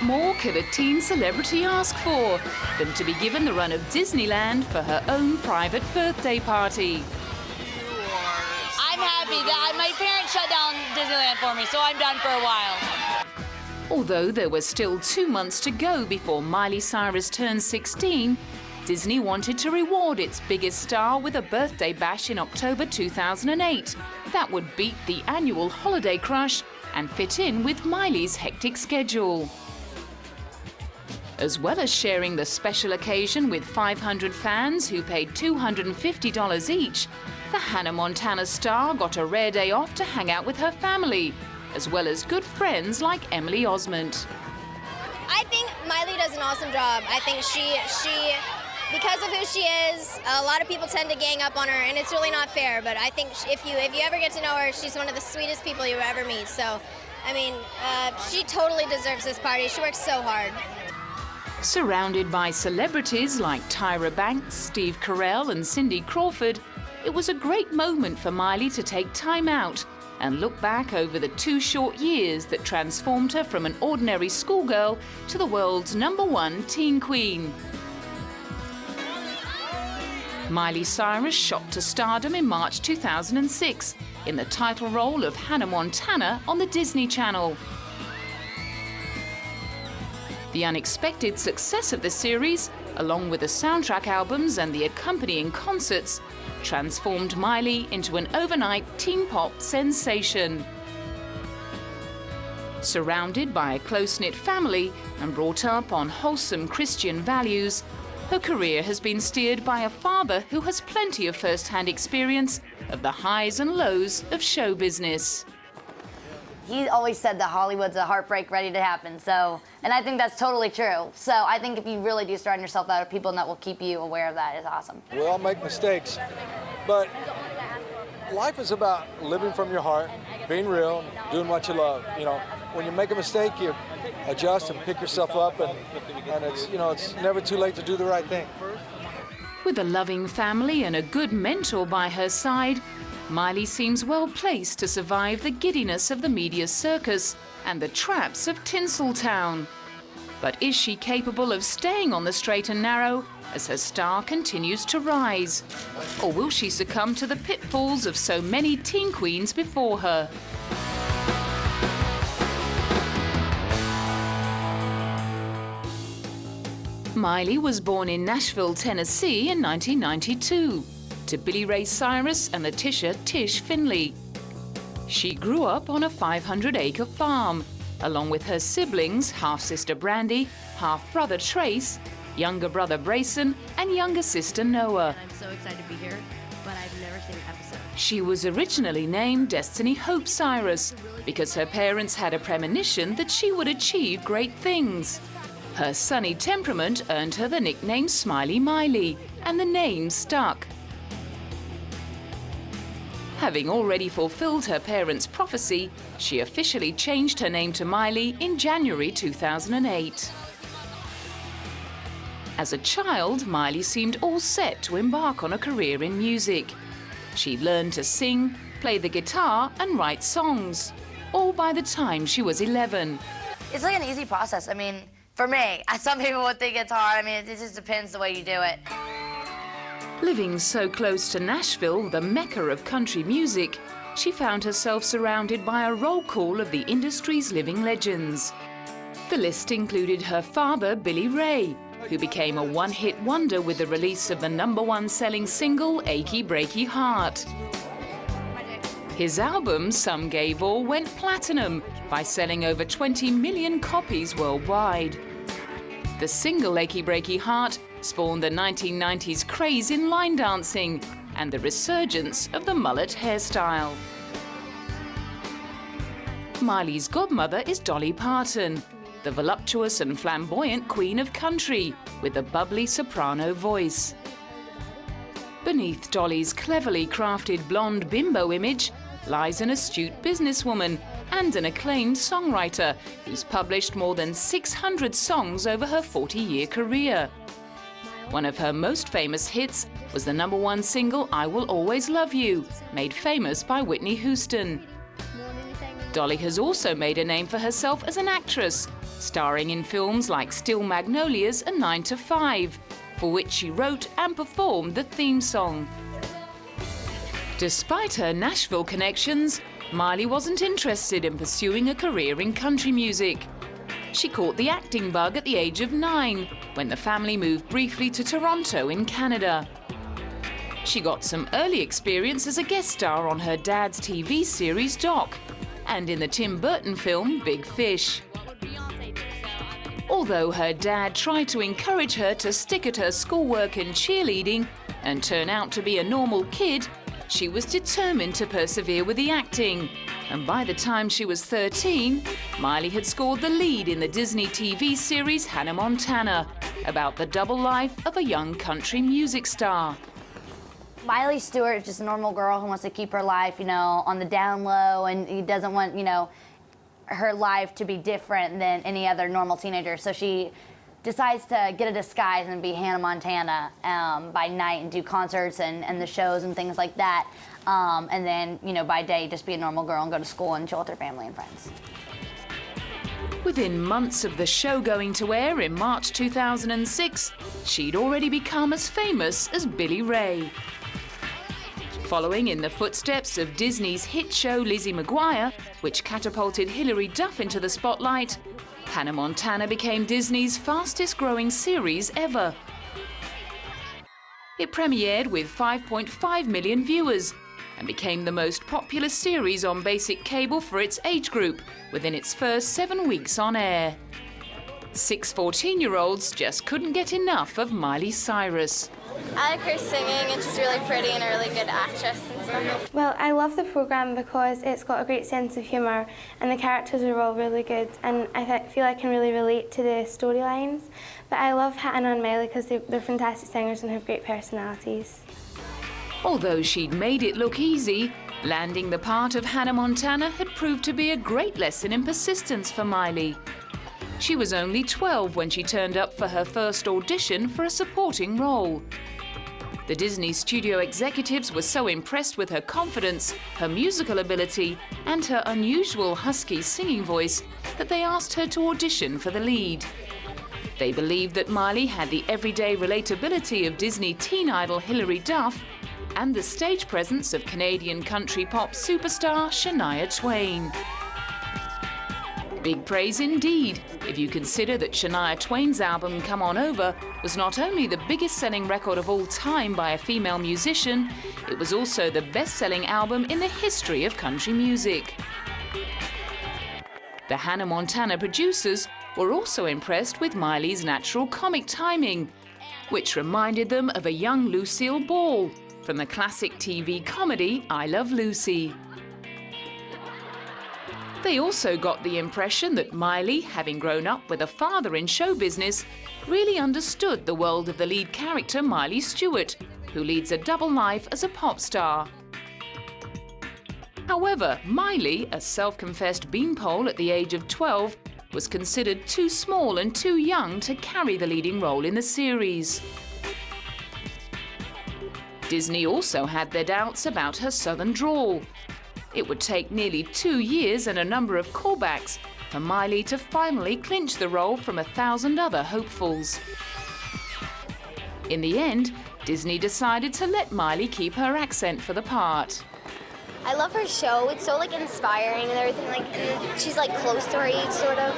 more could a teen celebrity ask for than to be given the run of Disneyland for her own private birthday party? I'm happy that my parents shut down Disneyland for me, so I'm done for a while. Although there were still 2 months to go before Miley Cyrus turned 16, Disney wanted to reward its biggest star with a birthday bash in October 2008 that would beat the annual holiday crush and fit in with Miley's hectic schedule. As well as sharing the special occasion with 500 fans who paid $250 each, the Hannah Montana star got a rare day off to hang out with her family, as well as good friends like Emily Osment. I think Miley does an awesome job. I think she because of who she is, a lot of people tend to gang up on her, and it's really not fair. But I think if you ever get to know her, she's one of the sweetest people you ever meet. So, I mean, she totally deserves this party. She works so hard. Surrounded by celebrities like Tyra Banks, Steve Carell and Cindy Crawford, it was a great moment for Miley to take time out and look back over the 2 short years that transformed her from an ordinary schoolgirl to the world's #1 teen queen. Miley Cyrus shot to stardom in March 2006 in the title role of Hannah Montana on the Disney Channel. The unexpected success of the series, along with the soundtrack albums and the accompanying concerts, transformed Miley into an overnight teen pop sensation. Surrounded by a close-knit family and brought up on wholesome Christian values, her career has been steered by a father who has plenty of first-hand experience of the highs and lows of show business. He always said that Hollywood's a heartbreak ready to happen, and I think that's totally true. So I think if you really do surround yourself with people that will keep you aware of that is awesome. We all make mistakes, but life is about living from your heart, being real, doing what you love. You know, when you make a mistake, you adjust and pick yourself up, and it's never too late to do the right thing. With a loving family and a good mentor by her side, Miley seems well placed to survive the giddiness of the media circus and the traps of Tinseltown. But is she capable of staying on the straight and narrow as her star continues to rise? Or will she succumb to the pitfalls of so many teen queens before her? Miley was born in Nashville, Tennessee in 1992 to Billy Ray Cyrus and Letitia "Tish" Finley. She grew up on a 500-acre farm, along with her siblings, half-sister Brandy, half-brother Trace, younger brother Brayson, and younger sister Noah. I'm so excited to be here, but I've never seen an episode. She was originally named Destiny Hope Cyrus because her parents had a premonition that she would achieve great things. Her sunny temperament earned her the nickname Smiley Miley, and the name stuck. Having already fulfilled her parents' prophecy, she officially changed her name to Miley in January 2008. As a child, Miley seemed all set to embark on a career in music. She learned to sing, play the guitar, and write songs, all by the time she was 11. It's like an easy process. I mean, for me, some people would think it's hard. I mean, it just depends the way you do it. Living so close to Nashville, the mecca of country music, she found herself surrounded by a roll call of the industry's living legends. The list included her father, Billy Ray, who became a one-hit wonder with the release of the #1 selling single, Achy Breaky Heart. His album, Some Gave All, went platinum by selling over 20 million copies worldwide. The single, Achy Breaky Heart, spawned the 1990s craze in line dancing and the resurgence of the mullet hairstyle. Miley's godmother is Dolly Parton, the voluptuous and flamboyant queen of country with a bubbly soprano voice. Beneath Dolly's cleverly crafted blonde bimbo image lies an astute businesswoman and an acclaimed songwriter who's published more than 600 songs over her 40-year career. One of her most famous hits was the #1 single, I Will Always Love You, made famous by Whitney Houston. Dolly has also made a name for herself as an actress, starring in films like Still Magnolias and 9 to 5, for which she wrote and performed the theme song. Despite her Nashville connections, Miley wasn't interested in pursuing a career in country music. She caught the acting bug at the age of 9, when the family moved briefly to Toronto in Canada. She got some early experience as a guest star on her dad's TV series Doc, and in the Tim Burton film Big Fish. Although her dad tried to encourage her to stick at her schoolwork and cheerleading and turn out to be a normal kid, she was determined to persevere with the acting. And by the time she was 13, Miley had scored the lead in the Disney TV series Hannah Montana, about the double life of a young country music star. Miley Stewart is just a normal girl who wants to keep her life, on the down low, and he doesn't want, her life to be different than any other normal teenager. So she decides to get a disguise and be Hannah Montana by night and do concerts and the shows and things like that. And then, by day, just be a normal girl and go to school and chill with her family and friends. Within months of the show going to air in March 2006, she'd already become as famous as Billy Ray. Following in the footsteps of Disney's hit show Lizzie McGuire, which catapulted Hilary Duff into the spotlight, Hannah Montana became Disney's fastest-growing series ever. It premiered with 5.5 million viewers and became the most popular series on basic cable for its age group within its first 7 weeks on air. 6 14-year-olds just couldn't get enough of Miley Cyrus. I like her singing, and she's really pretty and a really good actress and stuff. Well, I love the programme because it's got a great sense of humour and the characters are all really good, and I feel I can really relate to the storylines. But I love Hannah and Miley because they're fantastic singers and have great personalities. Although she'd made it look easy, landing the part of Hannah Montana had proved to be a great lesson in persistence for Miley. She was only 12 when she turned up for her first audition for a supporting role. The Disney studio executives were so impressed with her confidence, her musical ability, and her unusual husky singing voice that they asked her to audition for the lead. They believed that Miley had the everyday relatability of Disney teen idol Hilary Duff and the stage presence of Canadian country pop superstar Shania Twain. Big praise indeed, if you consider that Shania Twain's album Come On Over was not only the biggest-selling record of all time by a female musician, it was also the best-selling album in the history of country music. The Hannah Montana producers were also impressed with Miley's natural comic timing, which reminded them of a young Lucille Ball from the classic TV comedy I Love Lucy. They also got the impression that Miley, having grown up with a father in show business, really understood the world of the lead character Miley Stewart, who leads a double life as a pop star. However, Miley, a self-confessed beanpole at the age of 12, was considered too small and too young to carry the leading role in the series. Disney also had their doubts about her southern drawl. It would take nearly 2 years and a number of callbacks for Miley to finally clinch the role from 1,000 other hopefuls. In the end, Disney decided to let Miley keep her accent for the part. I love her show. It's so inspiring and everything, and she's close to her age, sort of.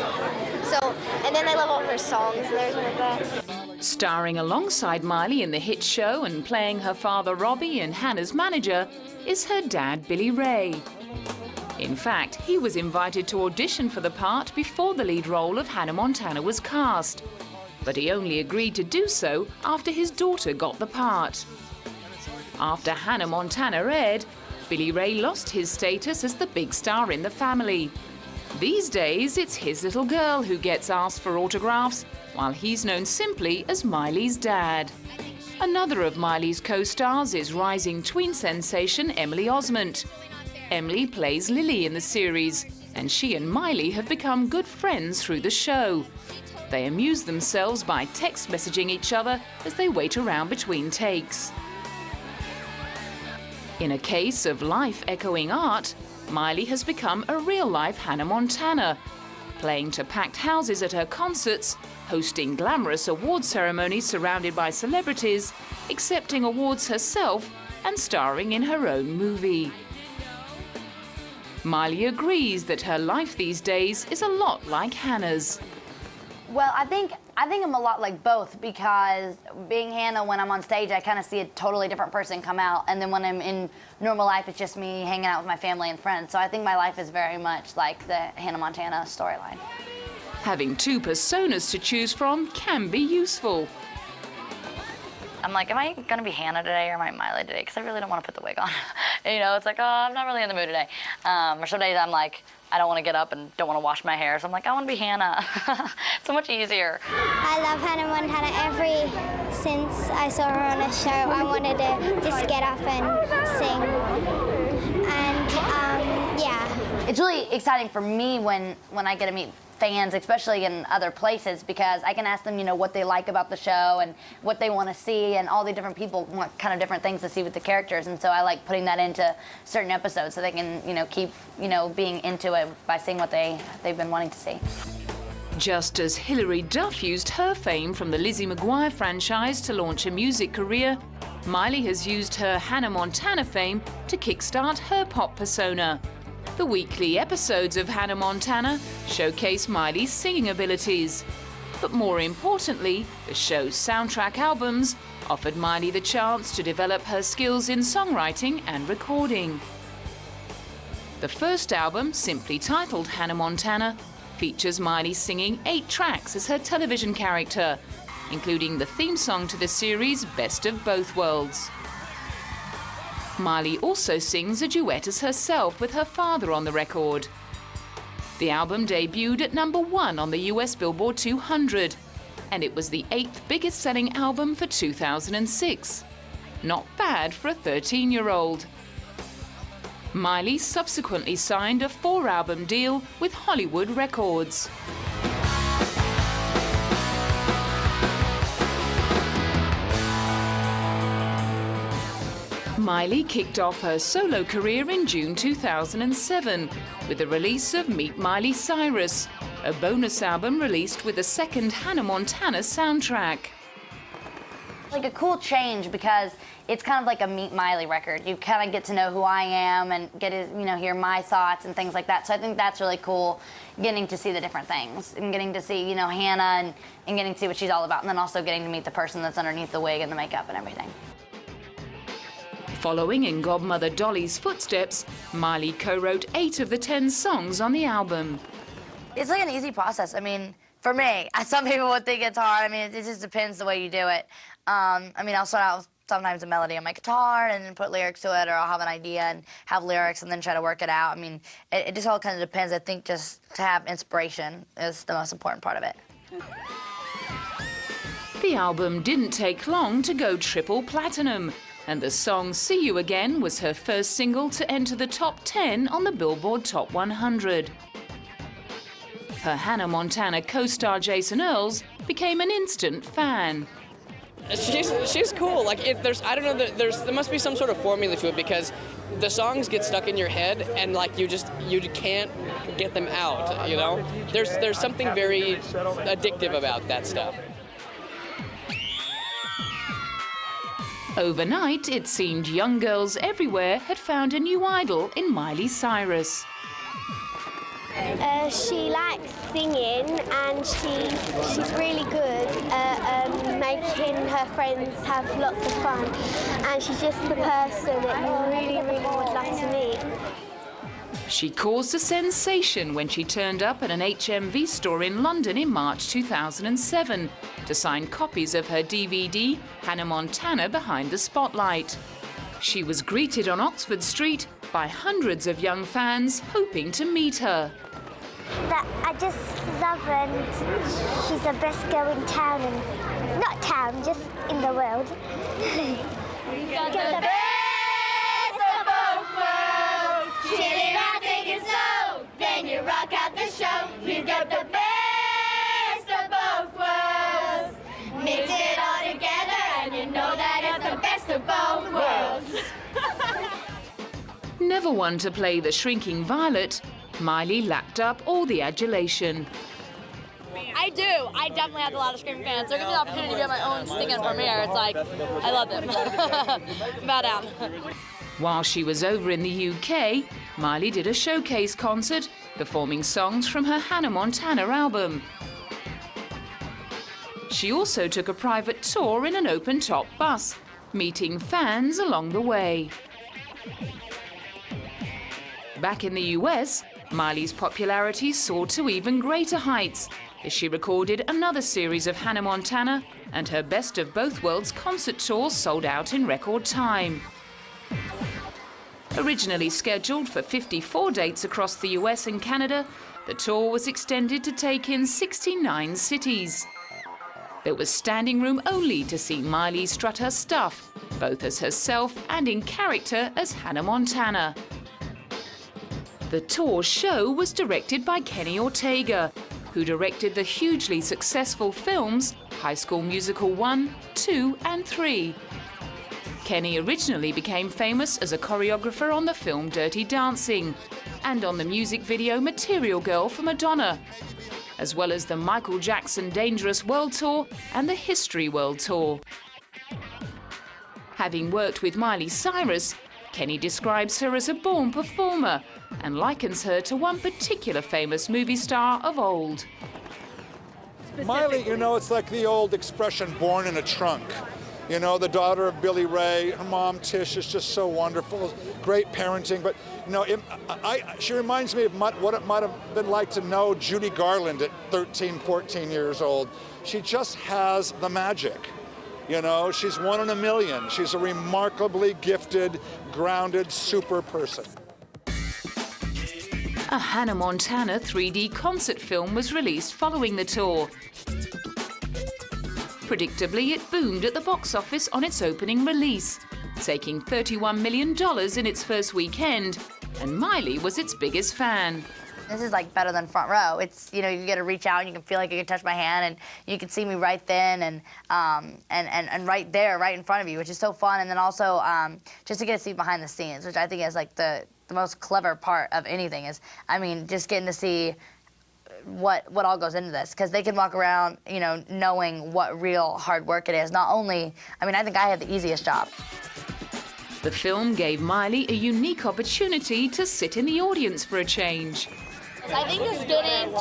So, and then I love all her songs and everything like that. Starring alongside Miley in the hit show and playing her father Robbie and Hannah's manager is her dad Billy Ray. In fact, he was invited to audition for the part before the lead role of Hannah Montana was cast, but he only agreed to do so after his daughter got the part. After Hannah Montana aired, Billy Ray lost his status as the big star in the family. These days, it's his little girl who gets asked for autographs, while he's known simply as Miley's dad. Another of Miley's co-stars is rising tween sensation Emily Osment. Emily plays Lily in the series, and she and Miley have become good friends through the show. They amuse themselves by text messaging each other as they wait around between takes. In a case of life echoing art, Miley has become a real-life Hannah Montana, playing to packed houses at her concerts, hosting glamorous award ceremonies surrounded by celebrities, accepting awards herself, and starring in her own movie. Miley agrees that her life these days is a lot like Hannah's. Well, I think I'm a lot like both, because being Hannah, when I'm on stage, I kind of see a totally different person come out, and then when I'm in normal life, it's just me hanging out with my family and friends. So I think my life is very much like the Hannah Montana storyline. Having two personas to choose from can be useful. I'm like, am I gonna be Hannah today or am I Miley today? Because I really don't want to put the wig on. You know, it's like, oh, I'm not really in the mood today. Or some days I'm like, I don't want to get up and don't want to wash my hair. So I'm like, I want to be Hannah. So much easier. I love Hannah Montana. Since I saw her on a show, I wanted to just get up and sing. And yeah. It's really exciting for me when I get to meet fans, especially in other places, because I can ask them, you know, what they like about the show and what they want to see, and all the different people want kind of different things to see with the characters, and so I like putting that into certain episodes so they can, you know, keep, you know, being into it by seeing what they've been wanting to see. Just as Hilary Duff used her fame from the Lizzie McGuire franchise to launch a music career, Miley has used her Hannah Montana fame to kickstart her pop persona. The weekly episodes of Hannah Montana showcase Miley's singing abilities. But more importantly, the show's soundtrack albums offered Miley the chance to develop her skills in songwriting and recording. The first album, simply titled Hannah Montana, features Miley singing 8 tracks as her television character, including the theme song to the series Best of Both Worlds. Miley also sings a duet as herself with her father on the record. The album debuted at #1 on the US Billboard 200, and it was the 8th biggest selling album for 2006. Not bad for a 13-year-old. Miley subsequently signed a 4-album deal with Hollywood Records. Miley kicked off her solo career in June 2007 with the release of Meet Miley Cyrus, a bonus album released with a second Hannah Montana soundtrack. Like a cool change, because it's kind of like a Meet Miley record. You kind of get to know who I am and get to, you know, hear my thoughts and things like that. So I think that's really cool, getting to see the different things and getting to see, you know, Hannah and getting to see what she's all about, and then also getting to meet the person that's underneath the wig and the makeup and everything. Following in godmother Dolly's footsteps, Miley co-wrote 8 of the 10 songs on the album. It's like an easy process. I mean, for me, some people would think it's hard. I mean, it just depends the way you do it. I mean, I'll start out with sometimes a melody on my guitar and then put lyrics to it, or I'll have an idea and have lyrics and then try to work it out. I mean, it just all kind of depends. I think just to have inspiration is the most important part of it. The album didn't take long to go triple-platinum, and the song See You Again was her first single to enter the top 10 on the Billboard Top 100. Her Hannah Montana co-star Jason Earls became an instant fan. She's cool. Like, I don't know, there must be some sort of formula to it, because the songs get stuck in your head and like you can't get them out, you know? There's something very addictive about that stuff. Overnight, it seemed young girls everywhere had found a new idol in Miley Cyrus. She likes singing, and she's really good at making her friends have lots of fun, and she's just the person that you really, really would love to meet. She caused a sensation when she turned up at an HMV store in London in March 2007 to sign copies of her DVD, Hannah Montana Behind the Spotlight. She was greeted on Oxford Street by hundreds of young fans hoping to meet her. I just love her, and she's the best girl in town, and not town, just in the world. We got the best of both worlds. Chilling out, taking slow, then you rock out the show. You got the best of both worlds. Mix it all together, and you know that it's the best of both worlds. never one to play the shrinking violet, Miley lapped up all the adulation. I do. I definitely have a lot of Scream fans. They're giving me the opportunity to be at my own singing premiere. It's like, I love them. Bow down. While she was over in the UK, Miley did a showcase concert, performing songs from her Hannah Montana album. She also took a private tour in an open-top bus, meeting fans along the way. Back in the US, Miley's popularity soared to even greater heights as she recorded another series of Hannah Montana, and her Best of Both Worlds concert tour sold out in record time. Originally scheduled for 54 dates across the US and Canada, the tour was extended to take in 69 cities. There was standing room only to see Miley strut her stuff, both as herself and in character as Hannah Montana. The tour show was directed by Kenny Ortega, who directed the hugely successful films High School Musical 1, 2 and 3. Kenny originally became famous as a choreographer on the film Dirty Dancing and on the music video Material Girl for Madonna, as well as the Michael Jackson Dangerous World Tour and the History World Tour. Having worked with Miley Cyrus, Kenny describes her as a born performer and likens her to one particular famous movie star of old. Miley, you know, it's like the old expression, born in a trunk. You know, the daughter of Billy Ray, her mom Tish is just so wonderful, great parenting. But, you know, she reminds me of what it might have been like to know Judy Garland at 13, 14 years old. She just has the magic. You know, she's one in a million. She's a remarkably gifted, grounded, super person. A Hannah Montana 3D concert film was released following the tour. Predictably, it boomed at the box office on its opening release, taking $31 million in its first weekend, and Miley was its biggest fan. This is like better than front row. It's, you know, you get to reach out and you can feel like you can touch my hand and you can see me right then and right there, right in front of you, which is so fun. And then also just to get to see behind the scenes, which I think is like the most clever part of anything is, I mean, just getting to see what all goes into this, because they can walk around, you know, knowing what real hard work it is. Not only, I mean, I think I had the easiest job. The film gave Miley a unique opportunity to sit in the audience for a change. I think just getting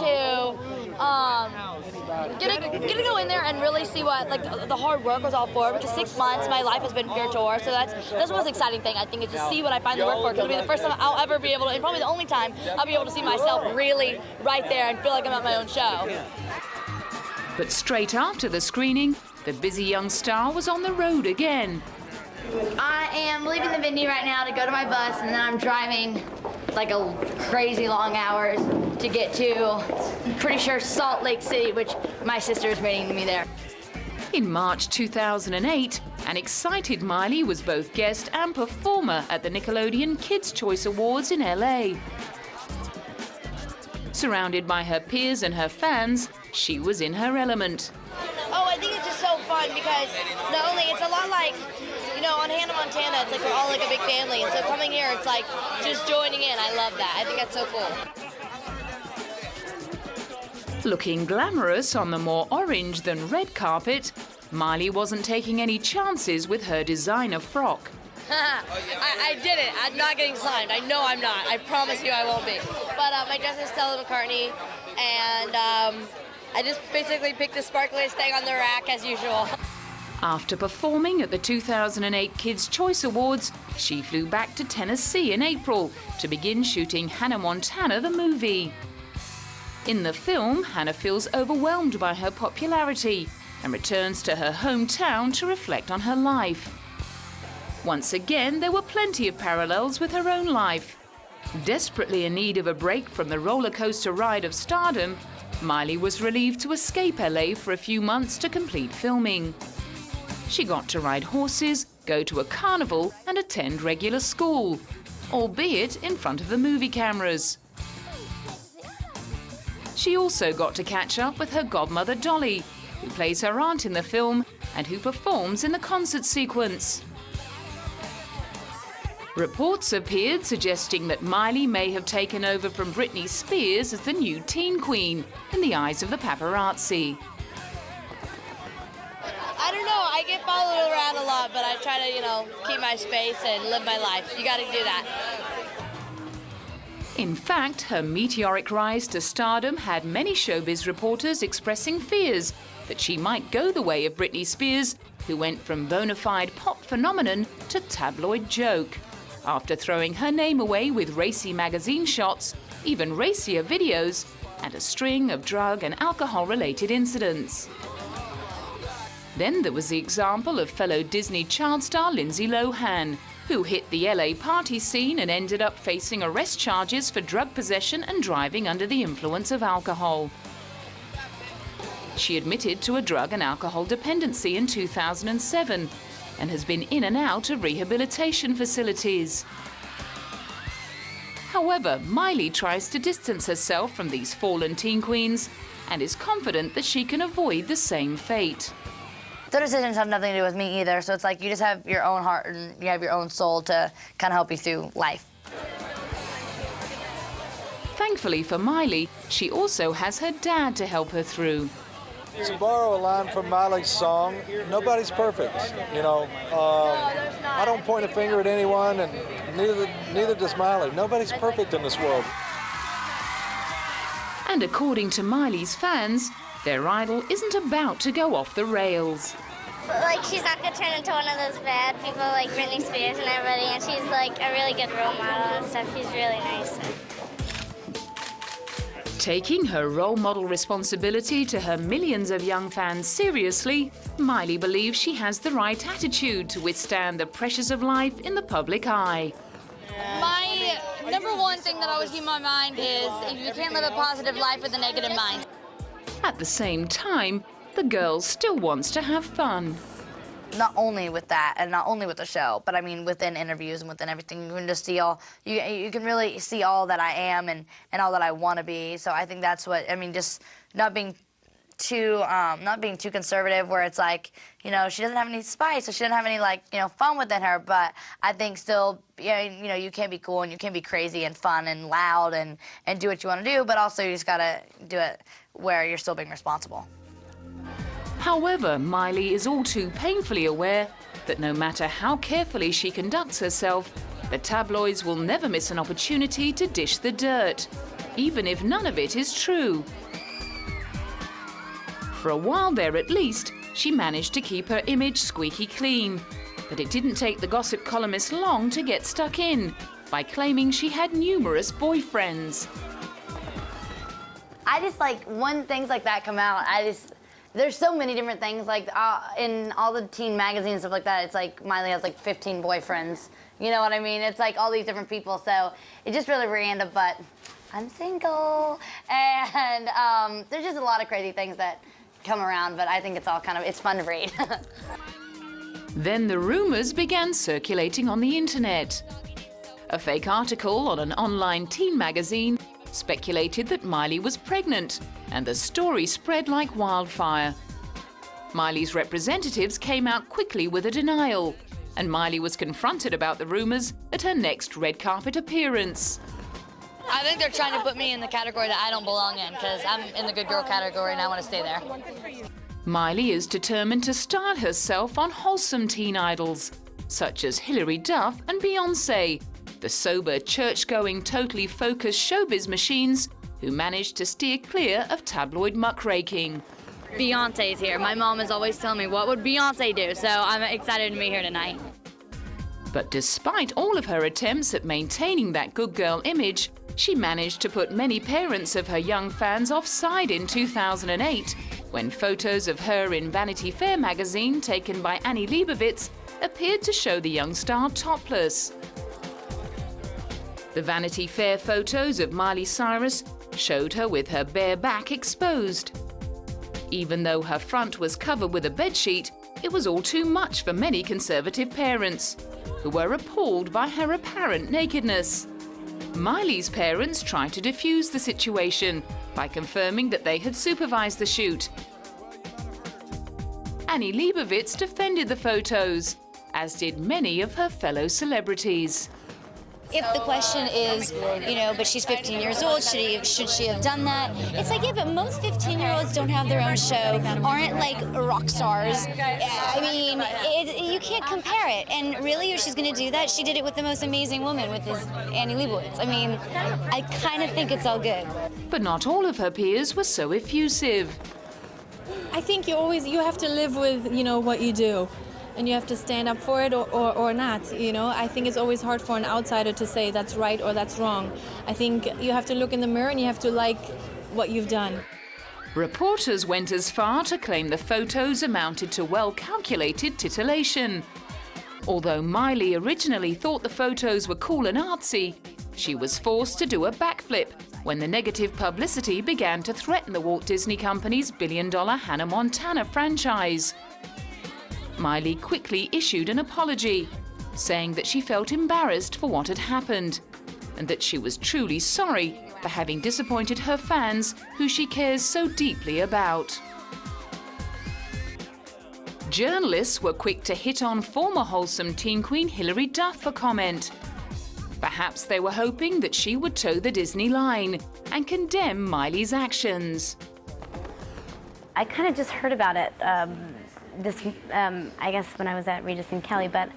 to go in there and really see what the hard work was all for, because 6 months my life has been pure tour, so that's the most exciting thing, I think, is to see what I finally work for, because it'll be the first time I'll ever be able to, and probably the only time I'll be able to see myself really right there and feel like I'm at my own show. But straight after the screening, the busy young star was on the road again. I am leaving the venue right now to go to my bus, and then I'm driving like a crazy long hours to get to, I'm pretty sure, Salt Lake City, which my sister is waiting to me there. In March 2008, an excited Miley was both guest and performer at the Nickelodeon Kids' Choice Awards in LA. Surrounded by her peers and her fans, she was in her element. Oh, I think it's just so fun because not only, it's a lot like, you know, on Hannah Montana, it's like we're all like a big family, and so coming here, it's like just joining in. I love that. I think that's so cool. Looking glamorous on the more orange than red carpet, Miley wasn't taking any chances with her designer frock. I did it. I'm not getting slimed. I know I'm not. I promise you I won't be. But my dress is Stella McCartney, and I just basically picked the sparkliest thing on the rack as usual. After performing at the 2008 Kids' Choice Awards, she flew back to Tennessee in April to begin shooting Hannah Montana the movie. In the film, Hannah feels overwhelmed by her popularity and returns to her hometown to reflect on her life. Once again, there were plenty of parallels with her own life. Desperately in need of a break from the roller coaster ride of stardom, Miley was relieved to escape LA for a few months to complete filming. She got to ride horses, go to a carnival, and attend regular school, albeit in front of the movie cameras. She also got to catch up with her godmother Dolly, who plays her aunt in the film and who performs in the concert sequence. Reports appeared suggesting that Miley may have taken over from Britney Spears as the new teen queen in the eyes of the paparazzi. I don't know, I get followed around a lot, but I try to, keep my space and live my life. You gotta do that. In fact, her meteoric rise to stardom had many showbiz reporters expressing fears that she might go the way of Britney Spears, who went from bona fide pop phenomenon to tabloid joke, after throwing her name away with racy magazine shots, even racier videos, and a string of drug and alcohol-related incidents. Then there was the example of fellow Disney child star Lindsay Lohan, who hit the LA party scene and ended up facing arrest charges for drug possession and driving under the influence of alcohol. She admitted to a drug and alcohol dependency in 2007 and has been in and out of rehabilitation facilities. However, Miley tries to distance herself from these fallen teen queens and is confident that she can avoid the same fate. Their decisions have nothing to do with me either, so it's like you just have your own heart and you have your own soul to kind of help you through life. Thankfully for Miley, she also has her dad to help her through. To borrow a line from Miley's song, nobody's perfect. I don't point a finger at anyone, and neither does Miley. Nobody's perfect in this world. And according to Miley's fans, their idol isn't about to go off the rails. Like, she's not going to turn into one of those bad people like Britney Spears and everybody, and she's like a really good role model and stuff. She's really nice. Taking her role model responsibility to her millions of young fans seriously, Miley believes she has the right attitude to withstand the pressures of life in the public eye. My number one thing that always keeps in my mind is if you can't live a positive life with a negative mind. At the same time, the girl still wants to have fun. Not only with that and not only with the show, but I mean within interviews and within everything, you can just see all, you can really see all that I am and all that I want to be. So I think that's what, just not being too conservative where it's like, she doesn't have any spice, so she doesn't have any fun within her, but I think still, you can be cool and you can be crazy and fun and loud and do what you want to do, but also you just gotta do it where you're still being responsible. However, Miley is all too painfully aware that no matter how carefully she conducts herself, the tabloids will never miss an opportunity to dish the dirt, even if none of it is true. For a while there at least, she managed to keep her image squeaky clean, but it didn't take the gossip columnist long to get stuck in by claiming she had numerous boyfriends. I just when things like that come out, there's so many different things, in all the teen magazines and stuff like that, it's like Miley has 15 boyfriends. You know what I mean? It's all these different people, so it's just really random, but I'm single. And there's just a lot of crazy things that come around, but I think it's all it's fun to read. Then the rumors began circulating on the internet. A fake article on an online teen magazine speculated that Miley was pregnant, and the story spread like wildfire. Miley's representatives came out quickly with a denial, and Miley was confronted about the rumors at her next red carpet appearance. I think they're trying to put me in the category that I don't belong in, because I'm in the good girl category and I want to stay there. Miley is determined to style herself on wholesome teen idols, such as Hilary Duff and Beyoncé, the sober, church-going, totally focused showbiz machines who managed to steer clear of tabloid muckraking. Beyonce's here. My mom is always telling me, what would Beyonce do? So I'm excited to be here tonight. But despite all of her attempts at maintaining that good girl image, she managed to put many parents of her young fans offside in 2008, when photos of her in Vanity Fair magazine taken by Annie Leibovitz appeared to show the young star topless. The Vanity Fair photos of Miley Cyrus showed her with her bare back exposed. Even though her front was covered with a bedsheet, it was all too much for many conservative parents, who were appalled by her apparent nakedness. Miley's parents tried to defuse the situation by confirming that they had supervised the shoot. Annie Leibovitz defended the photos, as did many of her fellow celebrities. If the question is, but she's 15 years old, should she have done that? It's like, yeah, but most 15-year-olds don't have their own show, aren't like rock stars. I mean, you can't compare it. And really, if she's going to do that, she did it with the most amazing woman, with this Annie Leibovitz. I mean, I kind of think it's all good. But not all of her peers were so effusive. I think you have to live with, what you do. And you have to stand up for it or not, I think it's always hard for an outsider to say that's right or that's wrong. I think you have to look in the mirror and you have to like what you've done. Reporters went as far to claim the photos amounted to well-calculated titillation. Although Miley originally thought the photos were cool and artsy, she was forced to do a backflip when the negative publicity began to threaten the Walt Disney Company's billion-dollar Hannah Montana franchise. Miley quickly issued an apology, saying that she felt embarrassed for what had happened and that she was truly sorry for having disappointed her fans, who she cares so deeply about. Journalists were quick to hit on former wholesome teen queen Hilary Duff for comment. Perhaps they were hoping that she would toe the Disney line and condemn Miley's actions. I kind of just heard about it I guess when I was at Regis and Kelly, but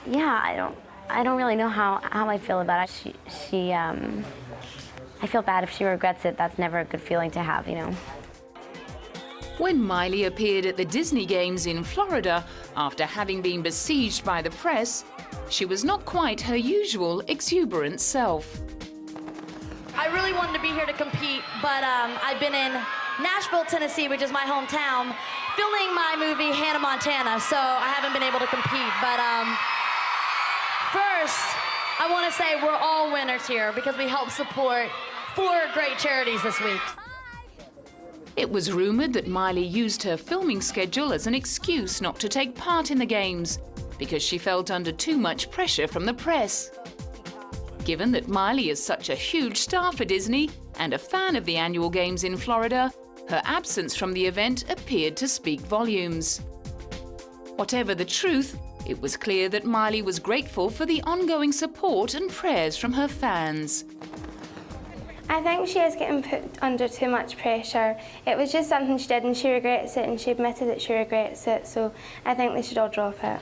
yeah, I don't really know how I feel about it. I feel bad if she regrets it. That's never a good feeling to have, When Miley appeared at the Disney Games in Florida after having been besieged by the press, she was not quite her usual exuberant self. I really wanted to be here to compete, but I've been in Nashville, Tennessee, which is my hometown, filming my movie Hannah Montana, so I haven't been able to compete. But first, I want to say we're all winners here because we help support 4 great charities this week. It was rumored that Miley used her filming schedule as an excuse not to take part in the games because she felt under too much pressure from the press. Given that Miley is such a huge star for Disney and a fan of the annual games in Florida, her absence from the event appeared to speak volumes. Whatever the truth, it was clear that Miley was grateful for the ongoing support and prayers from her fans. I think she is getting put under too much pressure. It was just something she did and she regrets it, and she admitted that she regrets it, so I think they should all drop it.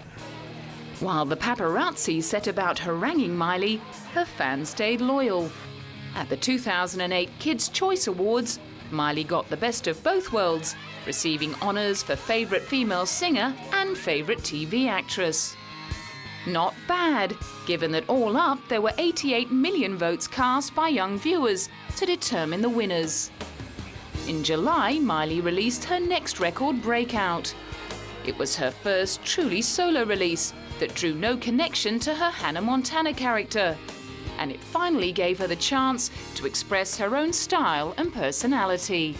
While the paparazzi set about haranguing Miley, her fans stayed loyal. At the 2008 Kids' Choice Awards, Miley got the best of both worlds, receiving honours for favourite female singer and favourite TV actress. Not bad, given that all up there were 88 million votes cast by young viewers to determine the winners. In July, Miley released her next record, Breakout. It was her first truly solo release that drew no connection to her Hannah Montana character, and it finally gave her the chance to express her own style and personality.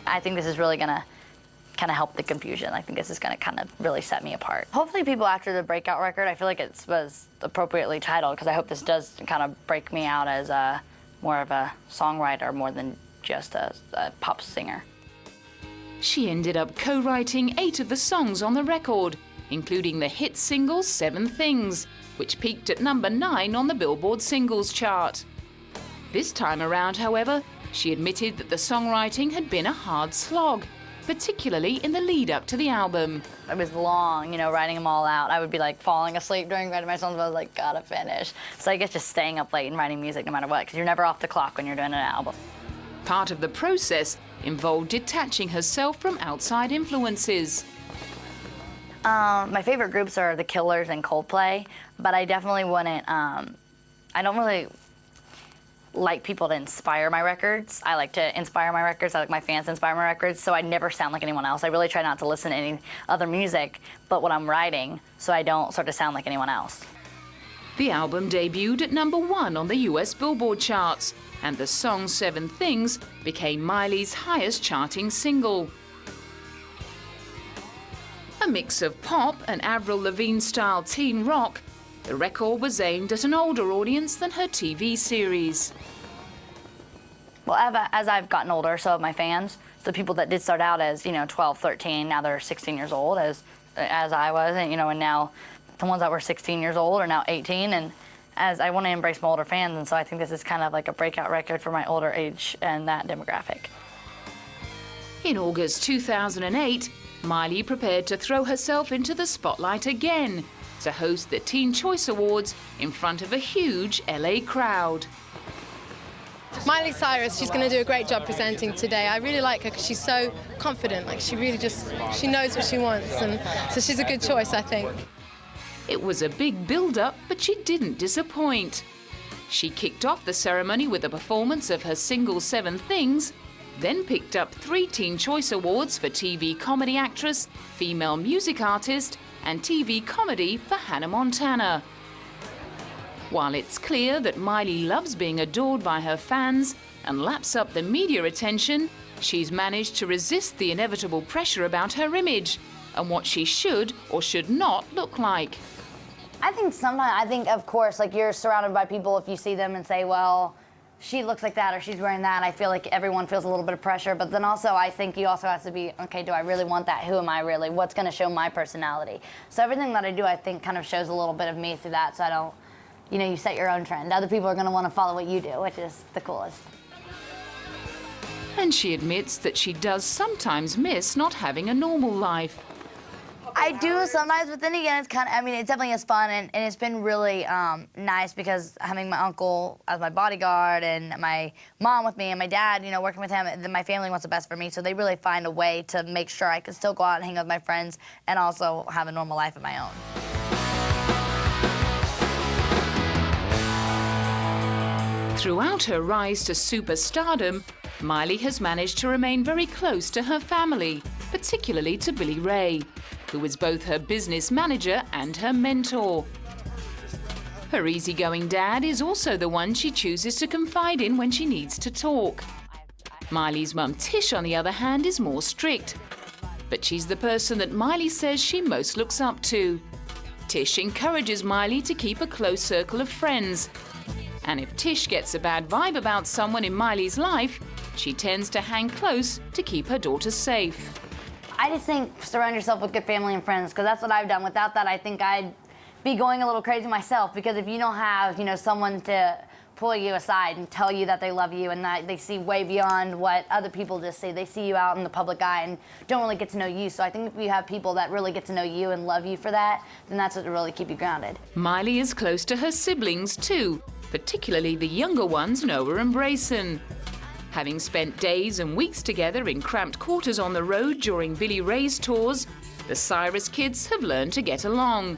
I think this is really gonna kind of help the confusion. I think this is gonna kind of really set me apart. Hopefully people after the Breakout record, I feel like it was appropriately titled, because I hope this does kind of break me out as more of a songwriter more than just a pop singer. She ended up co-writing 8 of the songs on the record, including the hit single 7 Things, which peaked at number 9 on the Billboard singles chart. This time around, however, she admitted that the songwriting had been a hard slog, particularly in the lead-up to the album. It was long, writing them all out. I would be like falling asleep during writing my songs, but I was like, gotta finish. So I guess just staying up late and writing music no matter what, because you're never off the clock when you're doing an album. Part of the process involved detaching herself from outside influences. My favorite groups are The Killers and Coldplay, but I definitely wouldn't, I don't really like people to inspire my records. I like to inspire my records. I like my fans to inspire my records, so I never sound like anyone else. I really try not to listen to any other music but what I'm writing, so I don't sort of sound like anyone else. The album debuted at number 1 on the US Billboard charts, and the song 7 Things became Miley's highest charting single. A mix of pop and Avril Lavigne-style teen rock, the record was aimed at an older audience than her TV series. Well, as I've gotten older, so have my fans. The people that did start out as, 12, 13, now they're 16 years old, as I was, and now the ones that were 16 years old are now 18, and as I want to embrace my older fans, and so I think this is kind of like a breakout record for my older age and that demographic. In August 2008, Miley prepared to throw herself into the spotlight again to host the Teen Choice Awards in front of a huge LA crowd. Miley Cyrus, she's going to do a great job presenting today. I really like her because she's so confident, like she knows what she wants, and so she's a good choice, I think. It was a big build-up, but she didn't disappoint. She kicked off the ceremony with a performance of her single 7 Things, then picked up 3 Teen Choice Awards for TV Comedy Actress, Female Music Artist, and TV Comedy for Hannah Montana. While it's clear that Miley loves being adored by her fans and laps up the media attention, she's managed to resist the inevitable pressure about her image and what she should or should not look like. I think sometimes, of course, like you're surrounded by people, if you see them and say, well, she looks like that or she's wearing that, I feel like everyone feels a little bit of pressure. But then also, I think you also have to be, okay, do I really want that? Who am I really? What's going to show my personality? So everything that I do, I think, kind of shows a little bit of me through that, so I don't, you set your own trend. Other people are going to want to follow what you do, which is the coolest. And she admits that she does sometimes miss not having a normal life. I do sometimes, but then again, it's it definitely is fun, and it's been really nice because having my uncle as my bodyguard and my mom with me and my dad, working with him, my family wants the best for me, so they really find a way to make sure I can still go out and hang out with my friends and also have a normal life of my own. Throughout her rise to superstardom, Miley has managed to remain very close to her family, particularly to Billy Ray, who is both her business manager and her mentor. Her easygoing dad is also the one she chooses to confide in when she needs to talk. Miley's mum Tish, on the other hand, is more strict, but she's the person that Miley says she most looks up to. Tish encourages Miley to keep a close circle of friends, and if Tish gets a bad vibe about someone in Miley's life, she tends to hang close to keep her daughter safe. I just think surround yourself with good family and friends, because that's what I've done. Without that, I think I'd be going a little crazy myself, because if you don't have, someone to pull you aside and tell you that they love you and that they see way beyond what other people just see. They see you out in the public eye and don't really get to know you. So I think if you have people that really get to know you and love you for that, then that's what will really keep you grounded. Miley is close to her siblings too, particularly the younger ones, Noah and Brayson. Having spent days and weeks together in cramped quarters on the road during Billy Ray's tours, the Cyrus kids have learned to get along.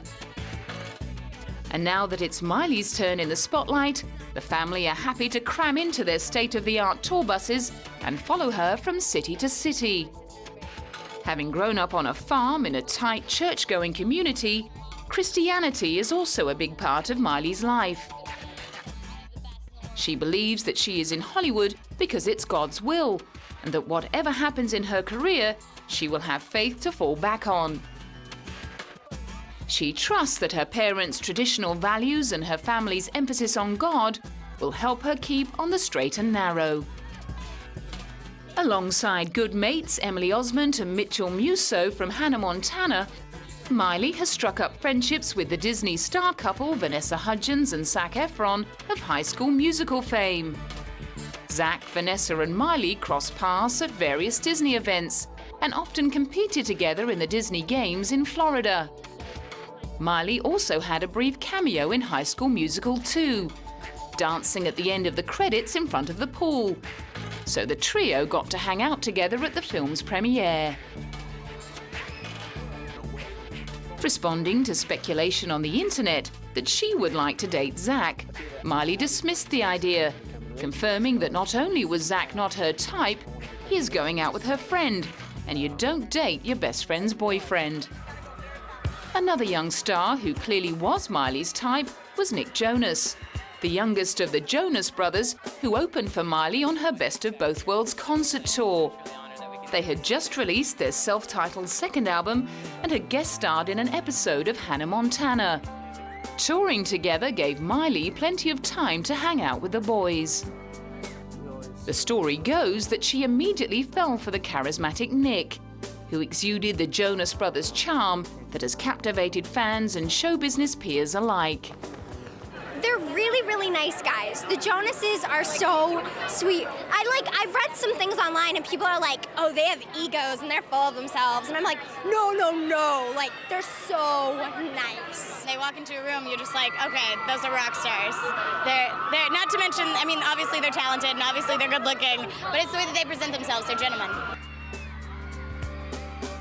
And now that it's Miley's turn in the spotlight, the family are happy to cram into their state-of-the-art tour buses and follow her from city to city. Having grown up on a farm in a tight church-going community, Christianity is also a big part of Miley's life. She believes that she is in Hollywood because it's God's will, and that whatever happens in her career, she will have faith to fall back on. She trusts that her parents' traditional values and her family's emphasis on God will help her keep on the straight and narrow. Alongside good mates Emily Osment and Mitchell Musso from Hannah Montana, Miley has struck up friendships with the Disney star couple Vanessa Hudgens and Zac Efron of High School Musical fame. Zac, Vanessa and Miley cross paths at various Disney events and often competed together in the Disney Games in Florida. Miley also had a brief cameo in High School Musical 2, dancing at the end of the credits in front of the pool. So the trio got to hang out together at the film's premiere. Responding to speculation on the internet that she would like to date Zac, Miley dismissed the idea, confirming that not only was Zac not her type, he is going out with her friend, and you don't date your best friend's boyfriend. Another young star who clearly was Miley's type was Nick Jonas, the youngest of the Jonas Brothers, who opened for Miley on her Best of Both Worlds concert tour. They had just released their self-titled second album and had guest starred in an episode of Hannah Montana. Touring together gave Miley plenty of time to hang out with the boys. The story goes that she immediately fell for the charismatic Nick, who exuded the Jonas Brothers' charm that has captivated fans and show business peers alike. They're really, really nice guys. The Jonases are so sweet. I've read some things online and people are like, oh, they have egos and they're full of themselves. And I'm like, no, no, no. Like, they're so nice. They walk into a room, you're just like, okay, those are rock stars. They're not to mention, I mean, obviously they're talented and obviously they're good looking, but it's the way that they present themselves. They're gentlemen.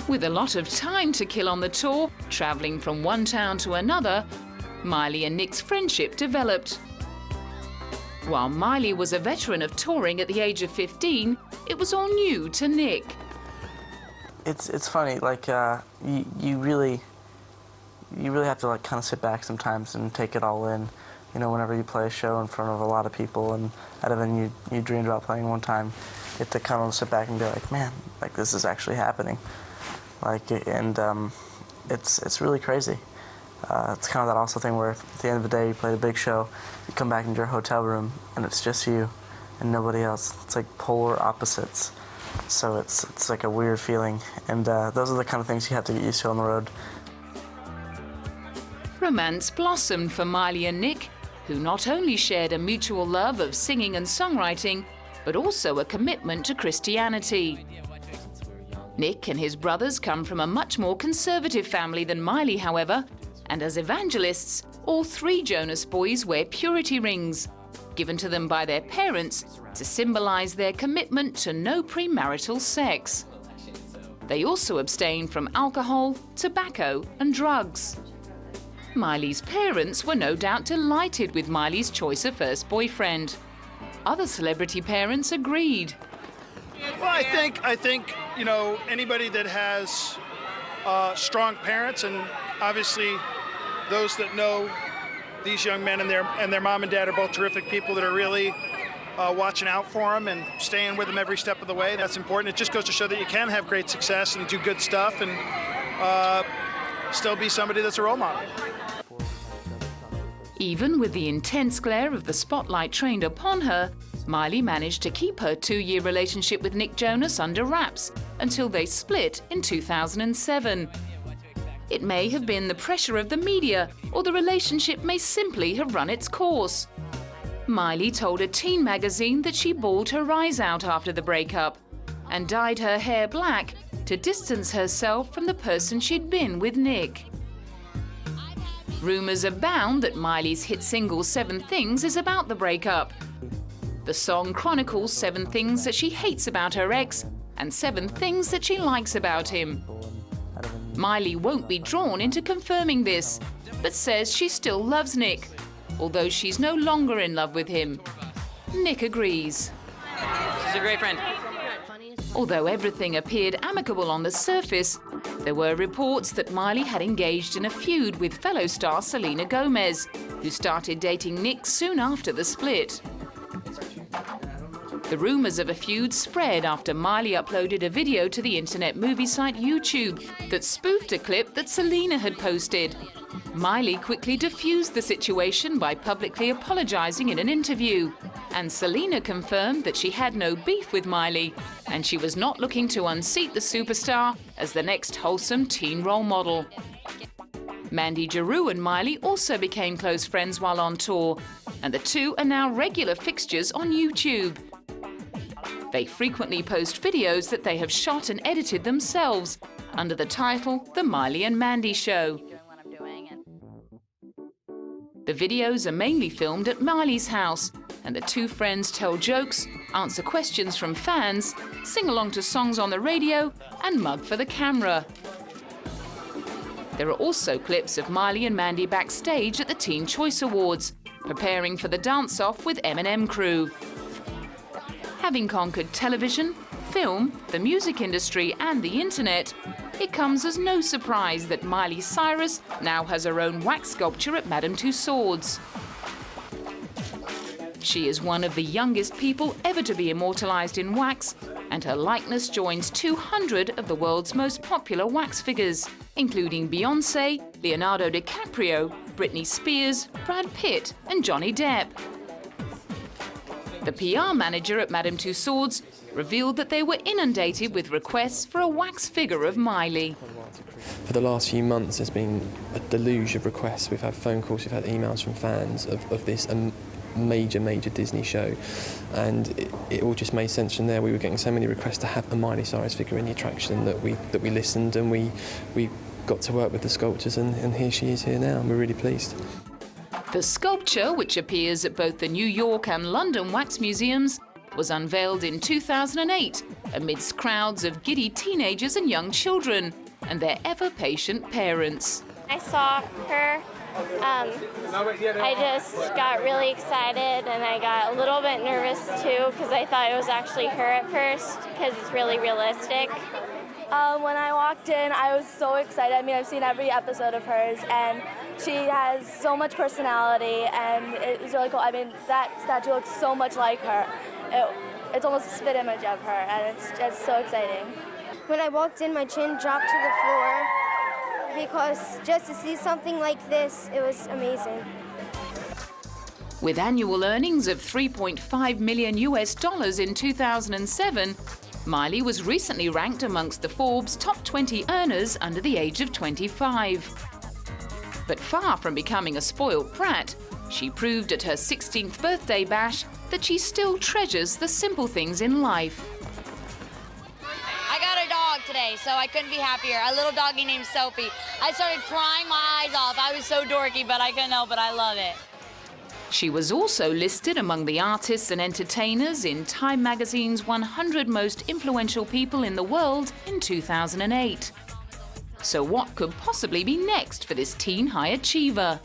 With a lot of time to kill on the tour, traveling from one town to another, Miley and Nick's friendship developed. While Miley was a veteran of touring at the age of 15, it was all new to Nick. It's funny, like you really have to like kind of sit back sometimes and take it all in. You know, whenever you play a show in front of a lot of people and at a venue you dreamed about playing one time, you have to kind of sit back and be like, man, like this is actually happening. Like, and it's really crazy. It's kind of that also thing where at the end of the day you play a big show, you come back into your hotel room and it's just you and nobody else. It's like polar opposites. So it's like a weird feeling, and those are the kind of things you have to get used to on the road. Romance blossomed for Miley and Nick, who not only shared a mutual love of singing and songwriting, but also a commitment to Christianity. Nick and his brothers come from a much more conservative family than Miley, however, and as evangelists, all three Jonas boys wear purity rings, given to them by their parents to symbolize their commitment to no premarital sex. They also abstain from alcohol, tobacco, and drugs. Miley's parents were no doubt delighted with Miley's choice of first boyfriend. Other celebrity parents agreed. Well, I think you know, anybody that has strong parents, and obviously those that know these young men and their mom and dad are both terrific people that are really watching out for them and staying with them every step of the way. That's important. It just goes to show that you can have great success and do good stuff and still be somebody that's a role model. Even with the intense glare of the spotlight trained upon her, Miley managed to keep her 2-year relationship with Nick Jonas under wraps until they split in 2007. It may have been the pressure of the media, or the relationship may simply have run its course. Miley told a teen magazine that she bawled her eyes out after the breakup and dyed her hair black to distance herself from the person she'd been with Nick. Rumors abound that Miley's hit single 7 Things is about the breakup. The song chronicles 7 things that she hates about her ex and 7 things that she likes about him. Miley won't be drawn into confirming this, but says she still loves Nick, although she's no longer in love with him. Nick agrees. She's a great friend. Although everything appeared amicable on the surface, there were reports that Miley had engaged in a feud with fellow star Selena Gomez, who started dating Nick soon after the split. The rumors of a feud spread after Miley uploaded a video to the internet movie site YouTube that spoofed a clip that Selena had posted. Miley quickly diffused the situation by publicly apologizing in an interview, and Selena confirmed that she had no beef with Miley and she was not looking to unseat the superstar as the next wholesome teen role model. Mandy Giroux and Miley also became close friends while on tour, and the two are now regular fixtures on YouTube. They frequently post videos that they have shot and edited themselves under the title The Miley and Mandy Show. The videos are mainly filmed at Miley's house, and the two friends tell jokes, answer questions from fans, sing along to songs on the radio, and mug for the camera. There are also clips of Miley and Mandy backstage at the Teen Choice Awards, preparing for the dance-off with M&M crew. Having conquered television, film, the music industry, and the internet, it comes as no surprise that Miley Cyrus now has her own wax sculpture at Madame Tussauds. She is one of the youngest people ever to be immortalized in wax, and her likeness joins 200 of the world's most popular wax figures, including Beyoncé, Leonardo DiCaprio, Britney Spears, Brad Pitt, and Johnny Depp. The PR manager at Madame Tussauds revealed that they were inundated with requests for a wax figure of Miley. For the last few months, there's been a deluge of requests. We've had phone calls, we've had emails from fans of this major Disney show, and it all just made sense from there. We were getting so many requests to have a Miley Cyrus figure in the attraction that we listened, and we got to work with the sculptors, and here she is here now, and we're really pleased. The sculpture, which appears at both the New York and London wax museums, was unveiled in 2008 amidst crowds of giddy teenagers and young children and their ever-patient parents. I saw her. I just got really excited, and I got a little bit nervous too because I thought it was actually her at first because it's really realistic. When I walked in, I was so excited. I mean, I've seen every episode of hers, and she has so much personality, and it's really cool. I mean, that statue looks so much like her. It's almost a spit image of her, and it's so exciting. When I walked in, my chin dropped to the floor because just to see something like this, it was amazing. With annual earnings of $3.5 million in 2007, Miley was recently ranked amongst the Forbes top 20 earners under the age of 25. But far from becoming a spoiled brat, she proved at her 16th birthday bash that she still treasures the simple things in life. I got a dog today, so I couldn't be happier. A little doggy named Sophie. I started crying my eyes off. I was so dorky, but I couldn't help it. I love it. She was also listed among the artists and entertainers in Time magazine's 100 most influential people in the world in 2008. So what could possibly be next for this teen high achiever?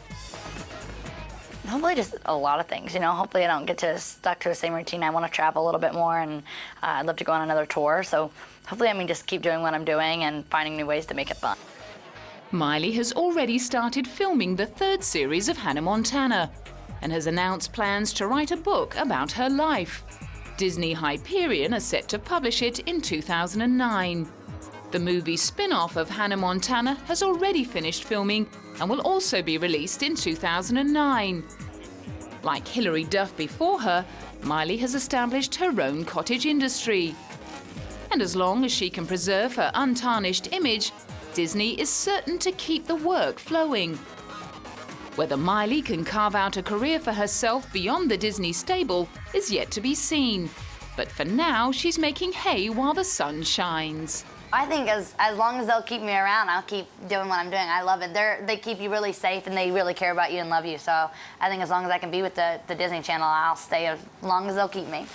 Hopefully just a lot of things, you know. Hopefully I don't get stuck to the same routine. I want to travel a little bit more, and I'd love to go on another tour. So hopefully just keep doing what I'm doing and finding new ways to make it fun. Miley has already started filming the third series of Hannah Montana and has announced plans to write a book about her life. Disney Hyperion are set to publish it in 2009. The movie spin-off of Hannah Montana has already finished filming and will also be released in 2009. Like Hilary Duff before her, Miley has established her own cottage industry. And as long as she can preserve her untarnished image, Disney is certain to keep the work flowing. Whether Miley can carve out a career for herself beyond the Disney stable is yet to be seen. But for now, she's making hay while the sun shines. I think as long as they'll keep me around, I'll keep doing what I'm doing. I love it. They keep you really safe, and they really care about you and love you. So I think as long as I can be with the Disney Channel, I'll stay as long as they'll keep me.